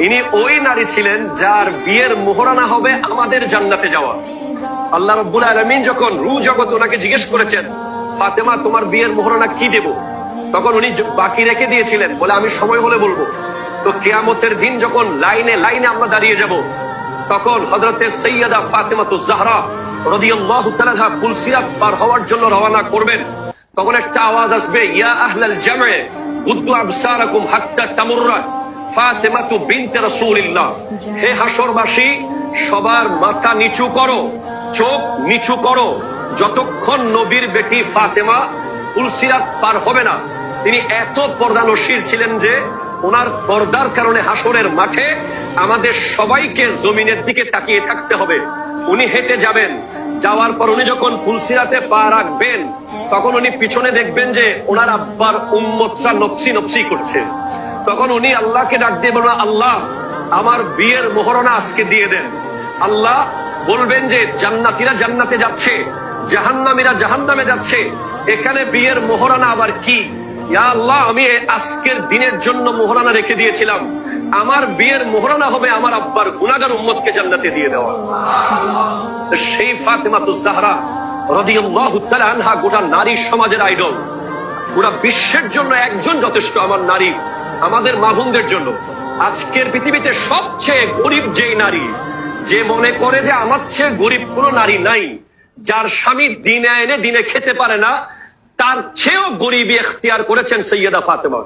ইনি ওই নারী ছিলেন যার বিয়ের মোহরানা হবে আমাদের জান্নাতে যাওয়া। আল্লাহ রাব্বুল আলামিন যখন রূহ জগৎ ওনাকে জিজ্ঞেস করেছেন, ফাতেমা তোমার বিয়ের মোহরানা কি দেব, তখন উনি বাকি রেখে দিয়েছিলেন, বলে আমি সময় হলে বলবো। তো কিয়ামতের দিন যখন লাইনে লাইনে আমরা দাঁড়িয়ে যাব, তখন হযরতে সাইয়্যিদা ফাতেমাতুজ জাহরা রাদিয়াল্লাহু তাআলা আনহা পুলসিরাত পার হওয়ার জন্য রওনা করবেন। তখন একটা আওয়াজ আসবে, ইয়া আহলাল জামে গুদ্দু আবসারাকুম হাত্তা তামুররা ফাতেমাতু বিনতে রাসূলিল্লাহ। হে হাসরবাসী, সবার মাথা নিচু করো, চোখ নিচু করো, যতক্ষণ নবীর বেটি ফাতেমা পুলসিরাত পার হবে না। তিনি এত পর্দানশীল ছিলেন যে ওনার পর্দার কারণে হাসরের মাঠে আমাদের সবাইকে জমিনের দিকে তাকিয়ে থাকতে হবে। উনি হেঁটে যাবেন, যাওয়ার পর উনি যখন পুলসিরাতে পা রাখবেন, তখন উনি পিছনে দেখবেন যে ওনার আব্বার উম্মতরা নফসি নফসি করছে। তখন উনি আল্লাহকে ডাক দিয়ে বলবেন, আল্লাহ আমার বিয়ের মোহরানা আজকে দিয়ে দেন। আল্লাহ বলবেন যে জান্নাতীরা জান্নাতে যাচ্ছে, জাহান্নামীরা জাহান্নামে যাচ্ছে, এখানে বিয়ের মোহরানা আবার কি? ইয়া আল্লাহ, আমি আজকের দিনের জন্য মোহরানা রেখে দিয়েছিলাম, আমার বিয়ের মোহরানা হবে আমার আব্বার গুনাহগার উম্মতকে জান্নাতে দিয়ে দেওয়া। সেই ফাতেমাতুজ জাহরা রাদিয়াল্লাহু তাআলা আনহা গোটা নারী সমাজের আইডল। গোটা বিশ্বের জন্য একজন যথেষ্ট। আমার নারী, আমাদের মা বোনদের জন্য আজকের পৃথিবীতে সবচেয়ে গরিব যেই নারী, যে মনে করে যে আমার চেয়ে গরিব কোনো নারী নাই, যার স্বামী দিনে এনে দিনে খেতে পারে না, তার চেয়েও গরিবী এখতিয়ার করেছেন সৈয়দা ফাতেমা।